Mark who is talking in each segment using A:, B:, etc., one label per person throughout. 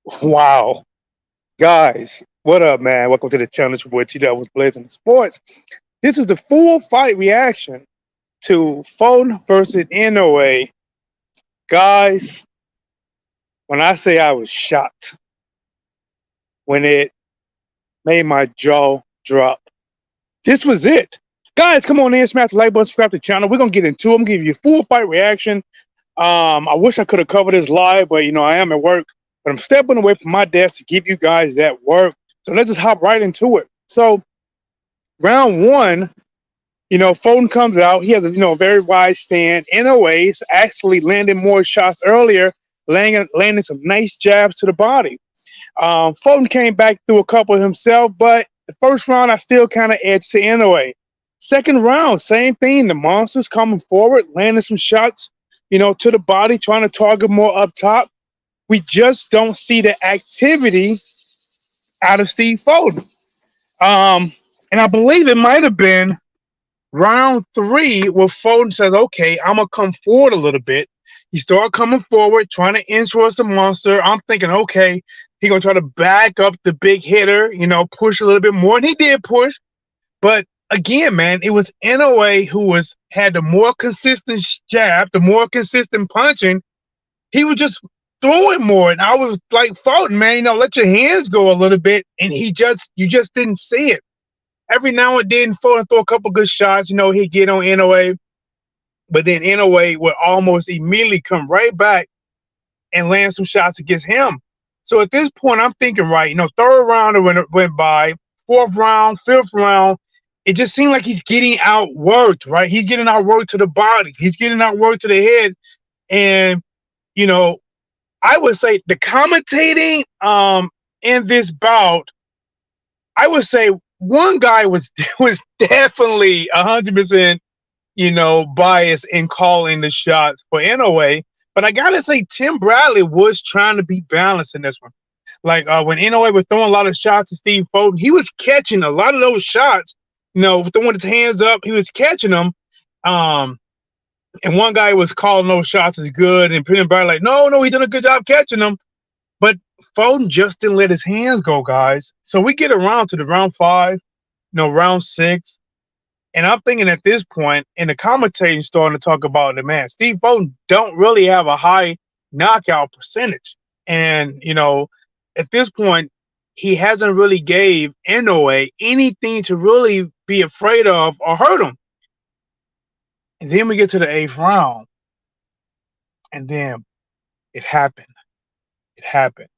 A: Wow. Guys, what up, man? Welcome to the channel. It's your boy T Dub was Blazing Sports. This is the full fight reaction to Fulton versus Inoue. Guys, when I say I was shocked, when it made my jaw drop, this was it. Guys, come on in, smash the like button, subscribe to the channel. We're going to get into it. I'm going to give you a full fight reaction. I wish I could have covered this live, but, I am at work. But I'm stepping away from my desk to give you guys that work. So let's just hop right into it. So round one, Fulton comes out. He has a very wide stand. Inoue is actually landing more shots earlier, landing some nice jabs to the body. Fulton came back through a couple himself, but the first round I still kind of edged to Inoue. Second round, same thing. The monster's coming forward, landing some shots, to the body, trying to target more up top. We just don't see the activity out of Steve Fulton. And I believe it might have been round three where Fulton says, okay, I'm going to come forward a little bit. He started coming forward, trying to influence the monster. I'm thinking, okay, he's going to try to back up the big hitter, push a little bit more. And he did push. But again, man, it was Inoue who had the more consistent jab, the more consistent punching. He was just throwing more. And I was like, Fulton, man, let your hands go a little bit. And you just didn't see it. Every now and then, Fulton throw a couple good shots. He'd get on Inoue. But then Inoue would almost immediately come right back and land some shots against him. So at this point, I'm thinking, right, third round went by, fourth round, fifth round. It just seemed like he's getting outworked, right? He's getting outworked to the body. He's getting outworked to the head. And, I would say the commentating in this bout, I would say one guy was definitely 100%, biased in calling the shots for Inoue. But I gotta say, Tim Bradley was trying to be balanced in this one. Like when Inoue was throwing a lot of shots to Steve Fulton, he was catching a lot of those shots. Throwing his hands up, he was catching them. And one guy was calling those shots as good, and Tim Bradley like, no, he did a good job catching them. But Fulton just didn't let his hands go, guys. So we get around to the round five, round six. And I'm thinking at this point, and the commentating starting to talk about it, man, Steve Fulton don't really have a high knockout percentage. And, at this point, he hasn't really gave Inoue anything to really be afraid of or hurt him. And then we get to the eighth round. And then it happened. It happened.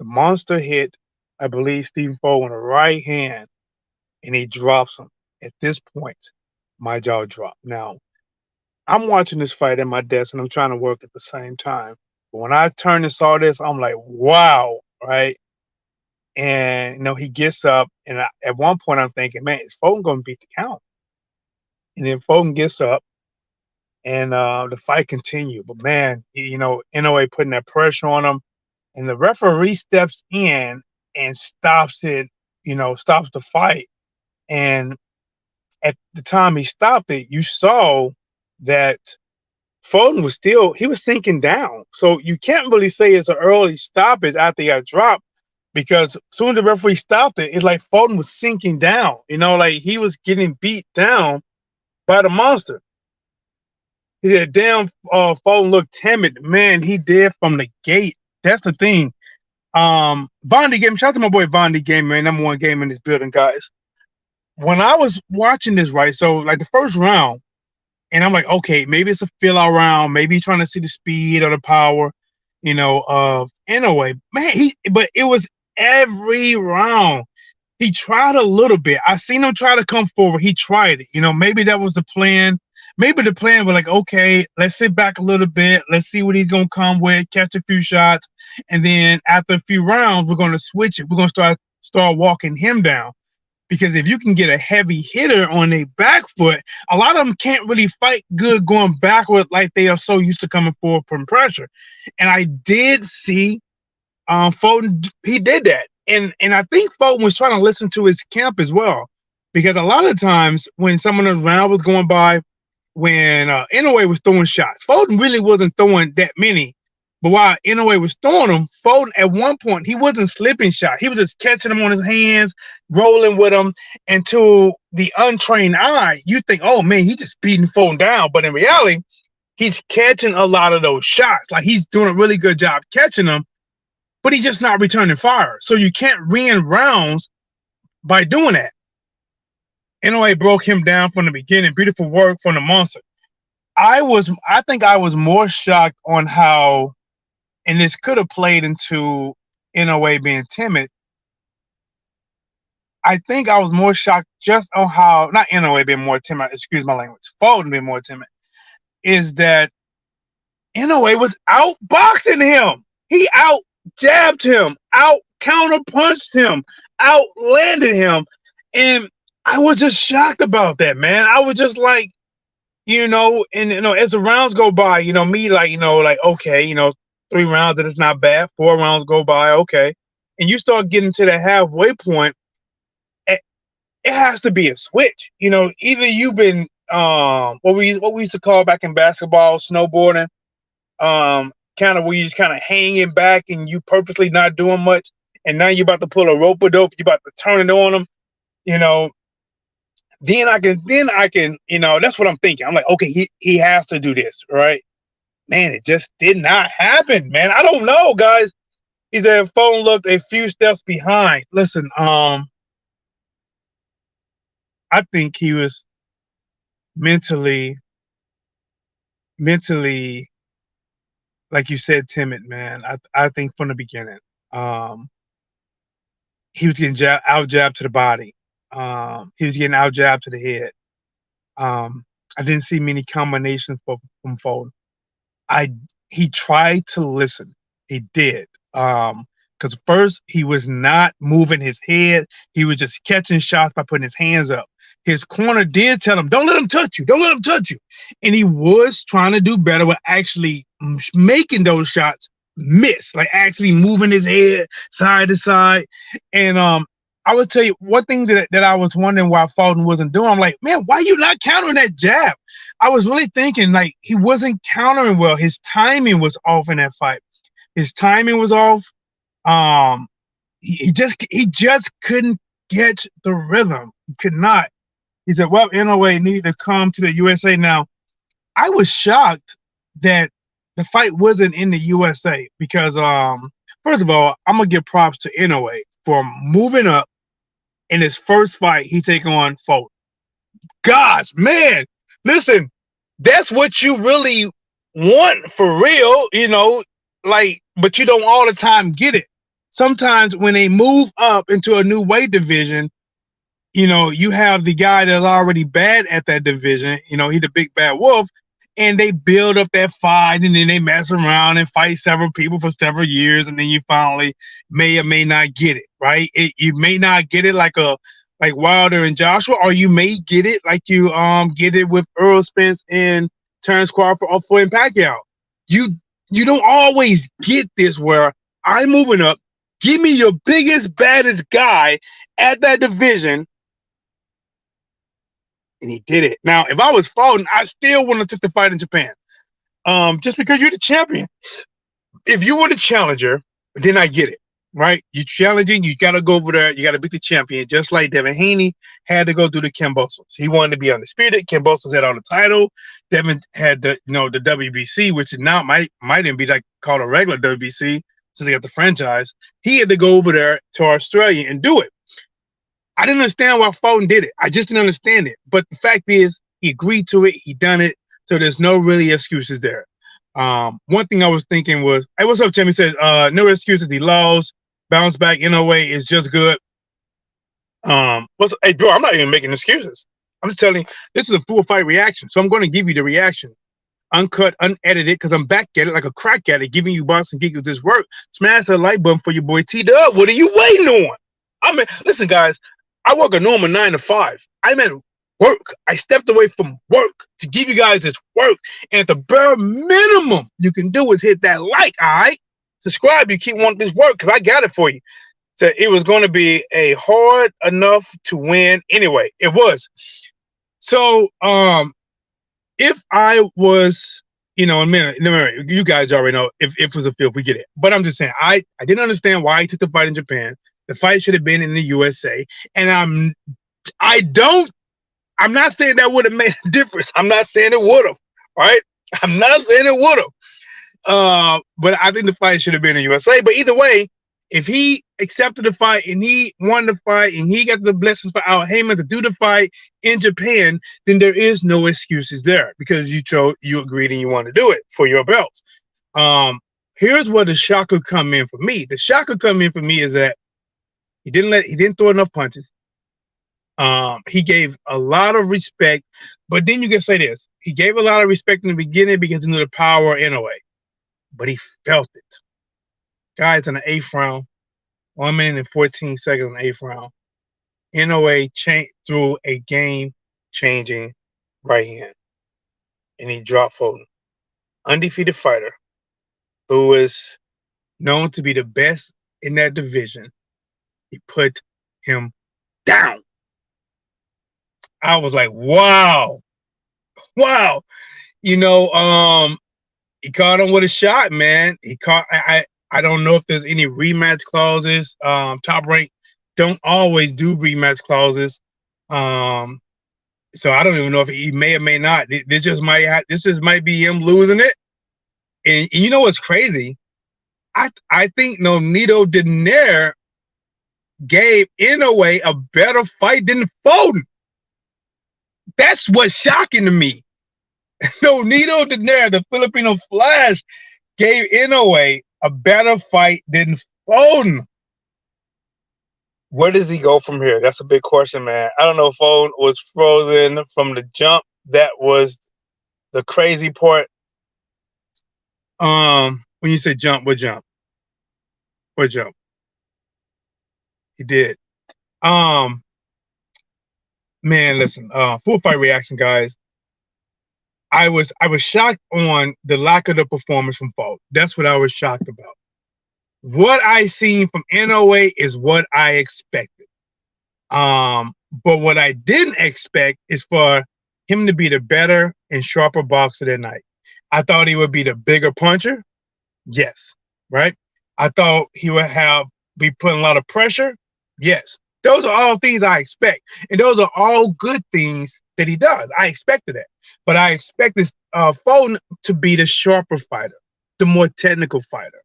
A: The monster hit, I believe, Steve Fulton with a right hand, and he drops him. At this point, my jaw dropped. Now, I'm watching this fight at my desk, and I'm trying to work at the same time. But when I turned and saw this, I'm like, wow, right? And, he gets up, and at one point I'm thinking, man, is Fulton going to beat the count? And then Fulton gets up, and the fight continued. But, man, Inoue putting that pressure on him, and the referee steps in and stops it, stops the fight. And at the time he stopped it, you saw that Fulton was sinking down. So you can't really say it's an early stoppage after he got dropped, because as soon as the referee stopped it, it's like Fulton was sinking down. Like he was getting beat down by the monster. He said, damn, Fulton looked timid. Man, he did from the gate. That's the thing. Bondi Game, shout out to my boy Bondi Game, man, number one game in this building, guys. When I was watching this, right, so like the first round, and I'm like, okay, maybe it's a fill out round, maybe he's trying to see the speed or the power, of Inoue. Man, but it was every round. He tried a little bit. I seen him try to come forward. He tried it. Maybe that was the plan. Maybe the plan was like, okay, let's sit back a little bit. Let's see what he's going to come with, catch a few shots. And then after a few rounds, we're going to switch it. We're going to start walking him down. Because if you can get a heavy hitter on a back foot, a lot of them can't really fight good going backward like they are so used to coming forward from pressure. And I did see Fulton, he did that. And I think Fulton was trying to listen to his camp as well. Because a lot of times when some of the round was going by, when Inoue was throwing shots, Fulton really wasn't throwing that many. But while Inoue was throwing them, Fulton at one point he wasn't slipping shot. He was just catching them on his hands, rolling with them. And to the untrained eye, you think, oh man, he just beating Fulton down. But in reality, he's catching a lot of those shots. Like he's doing a really good job catching them, but he's just not returning fire. So you can't win rounds by doing that. Inoue broke him down from the beginning. Beautiful work from the monster. I think I was more shocked on how, and this could have played into Inoue being timid. I think I was more shocked just on how, not Inoue being more timid, excuse my language, Fulton being more timid, is that Inoue was outboxing him. He out jabbed him, out counter punched him, outlanded him. And I was just shocked about that, man. I was just like, as the rounds go by, me like, okay, 3 rounds, that is not bad. 4 rounds go by, okay. And you start getting to the halfway point, it has to be a switch. Either you've been what we used to call back in basketball, snowboarding, kind of where you just kind of hanging back and you purposely not doing much, and now you're about to pull a rope a dope, you're about to turn it on them, then I can, that's what I'm thinking. I'm like, okay, he has to do this, right? Man, it just did not happen, man. I don't know, guys. He said Fulton looked a few steps behind. Listen, I think he was mentally, like you said, timid, man. I think from the beginning, he was getting out jabbed to the body. He was getting out jabbed to the head. I didn't see many combinations from Fulton. He tried to listen. He did. Because first he was not moving his head. He was just catching shots by putting his hands up. His corner did tell him, don't let him touch you. Don't let him touch you. And he was trying to do better with actually making those shots miss, like actually moving his head side to side. And I would tell you one thing that I was wondering why Fulton wasn't doing. I'm like, man, why are you not countering that jab? I was really thinking like he wasn't countering well. His timing was off in that fight. His timing was off. He just couldn't get the rhythm. He could not. He said, well, Inoue need to come to the USA. Now, I was shocked that the fight wasn't in the USA because, first of all, I'm going to give props to Inoue for moving up in his first fight. He take on Fulton. Gosh, man, listen, that's what you really want for real, but you don't all the time get it. Sometimes when they move up into a new weight division, you have the guy that's already bad at that division, he's the big bad wolf, and they build up that fight, and then they mess around and fight several people for several years, and then you finally may or may not get it, right? You may not get it like Wilder and Joshua, or you may get it like you get it with Earl Spence and Terrence Crawford or Floyd Pacquiao. You don't always get this where I'm moving up, give me your biggest, baddest guy at that division, and he did it. Now, if I was Fulton, I still wouldn't have took the fight in Japan. Just because you're the champion. If you were the challenger, then I get it, right? You're challenging, you got to go over there, you got to beat the champion, just like Devin Haney had to go do the Kambosos. He wanted to be undisputed. Kambosos had all the title. Devin had the WBC, which is now might even be like called a regular WBC since they got the franchise. He had to go over there to Australia and do it. I didn't understand why Fulton did it. I just didn't understand it. But the fact is, he agreed to it. He done it. So there's no really excuses there. One thing I was thinking was, hey, what's up, Jimmy? He says, no excuses. He lost. Bounce back in a way is just good. Hey, bro, I'm not even making excuses. I'm just telling you, this is a full fight reaction. So I'm going to give you the reaction. Uncut, unedited, because I'm back at it like a crack at it, giving you boxing giggles this work. Smash the like button for your boy T-Dub. What are you waiting on? Listen, guys, I work a normal 9 to 5. I'm at work. I stepped away from work to give you guys this work. And at the bare minimum you can do is hit that like, all right? Subscribe. You keep wanting this work because I got it for you. So it was going to be a hard enough to win anyway. It was. So if I was in a minute, you guys already know if it was a field, we get it. But I'm just saying, I didn't understand why he took the fight in Japan. The fight should have been in the USA, and I don't. I'm not saying that would have made a difference. I'm not saying it would have. All right, I'm not saying it would have. But I think the fight should have been in USA. But either way, if he accepted the fight and he won the fight and he got the blessings for Al Heyman to do the fight in Japan, then there is no excuses there because you agreed and you want to do it for your belts. Here's where the shocker come in for me. The shocker come in for me is that he didn't throw enough punches. He gave a lot of respect, but then you can say this: he gave a lot of respect in the beginning because he knew the power in a way, but he felt it. Guys, in the 8th round, 1 minute and 14 seconds in the 8th round, Inoue threw a game-changing right hand, and he dropped Fulton, undefeated fighter, who is known to be the best in that division. He put him down. I was like, wow. You know, he caught him with a shot, man. I don't know if there's any rematch clauses. Top Rank don't always do rematch clauses. So I don't even know if he may or may not. This just might be him losing it. And you know what's crazy? I think Nonito Donaire gave Inoue a better fight than Fulton. That's what's shocking to me. Nonito Donaire, the Filipino Flash, gave Inoue a better fight than Fulton. Where does he go from here? That's a big question, man. I don't know if Fulton was frozen from the jump. That was the crazy part. When you say jump, what jump? What jump? He did. Man, listen. Full fight reaction, guys. I was shocked on the lack of the performance from Fulton. That's what I was shocked about. What I seen from Inoue is what I expected. But what I didn't expect is for him to be the better and sharper boxer that night. I thought he would be the bigger puncher. Yes. Right? I thought he would be putting a lot of pressure. Yes. Those are all things I expect. And those are all good things that he does. I expected that. But I expected Fulton to be the sharper fighter, the more technical fighter,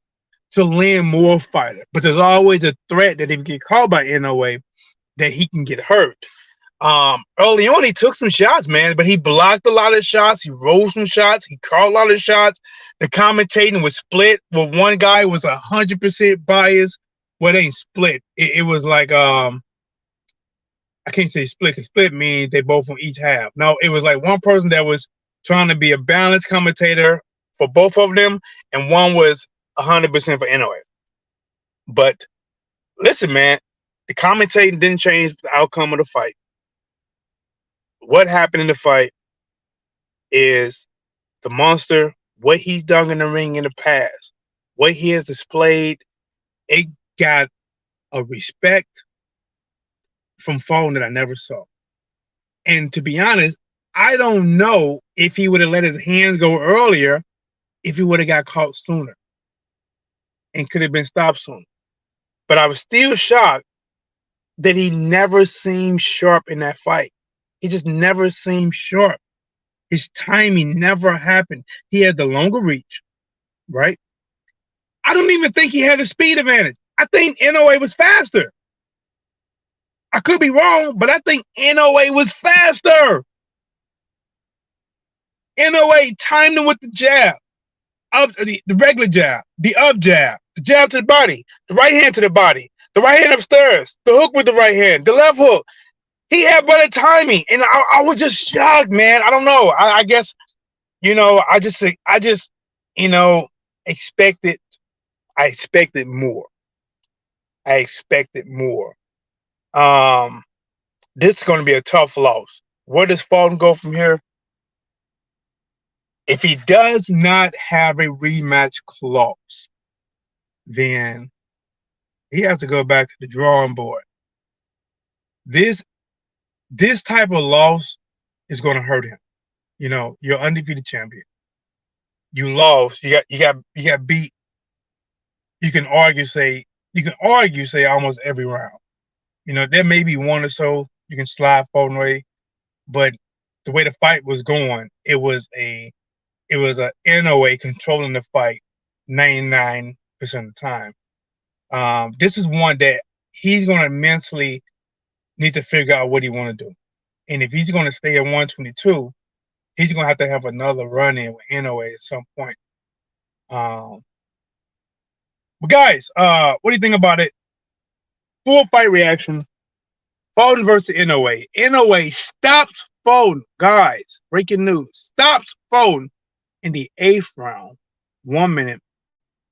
A: to land more fighter. But there's always a threat that if you get caught by Inoue, that he can get hurt. Early on, he took some shots, man, but he blocked a lot of shots. He rolled some shots. He caught a lot of shots. The commentating was split. Well, one guy was 100% biased. Well, it ain't split. It was like, I can't say split, because split means they both on each half. No, it was like one person that was trying to be a balanced commentator for both of them, and one was 100% for Inoue. But listen, man, the commentating didn't change the outcome of the fight. What happened in the fight is the monster, what he's done in the ring in the past, what he has displayed, it got a respect from Fulton that I never saw. And to be honest, I don't know if he would have let his hands go earlier, if he would have got caught sooner and could have been stopped sooner. But I was still shocked that he never seemed sharp in that fight. He just never seemed sharp. His timing never happened. He had the longer reach, right? I don't even think he had a speed advantage. I think Inoue was faster. I could be wrong, but I think Inoue was faster. Inoue timed him with the jab, the regular jab, the up jab, the jab to the body, the right hand to the body, the right hand upstairs, the hook with the right hand, the left hook. He had better timing, and I was just shocked, man. I don't know. I guess, I just expected. I expected more. This is going to be a tough loss. Where does Fulton go from here? If he does not have a rematch clause, then he has to go back to the drawing board. This type of loss is going to hurt him. You're undefeated champion. you lost. You got beat. You can argue say almost every round. There may be one or so you can slide Fulton away, but the way the fight was going, it was a Inoue controlling the fight 99% of the time. This is one that he's going to mentally need to figure out what he want to do, and if he's going to stay at 122, he's going to have another run in with Inoue at some point. But guys, what do you think about it? Full fight reaction. Fulton versus Inoue. Inoue stopped Fulton. Guys, breaking news. Stopped Fulton in the 8th round. 1 minute,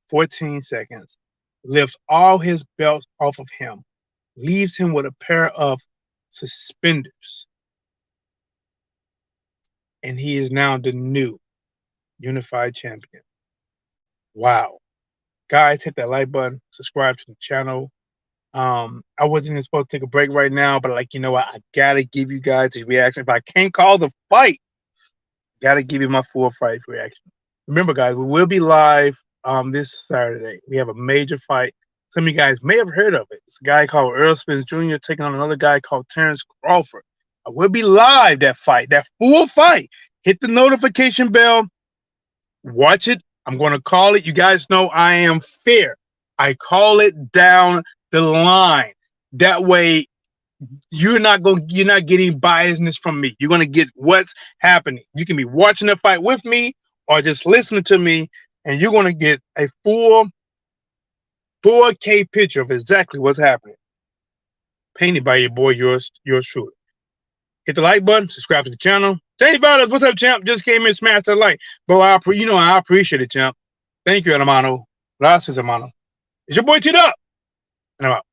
A: 14 seconds. Lifts all his belts off of him. Leaves him with a pair of suspenders. And he is now the new unified champion. Wow. Guys, hit that like button. Subscribe to the channel. I wasn't even supposed to take a break right now, but what? I gotta give you guys a reaction. If I can't call the fight, gotta give you my full fight reaction. Remember, guys, we will be live this Saturday. We have a major fight. Some of you guys may have heard of it. It's a guy called Earl Spence Jr. taking on another guy called Terrence Crawford. I will be live that fight, that full fight. Hit the notification bell. Watch it. I'm going to call it. You guys know I am fair. I call it down the line. That way, you're not getting biasness from me. You're going to get what's happening. You can be watching the fight with me or just listening to me, and you're going to get a full 4K picture of exactly what's happening. Painted by your boy, yours truly. Hit the like button, subscribe to the channel. James Bowers, what's up, champ? Just came in, smashed that like. Bro, I appreciate it, champ. Thank you, hermano. Gracias, hermano. It's your boy, T-Up. And I'm out.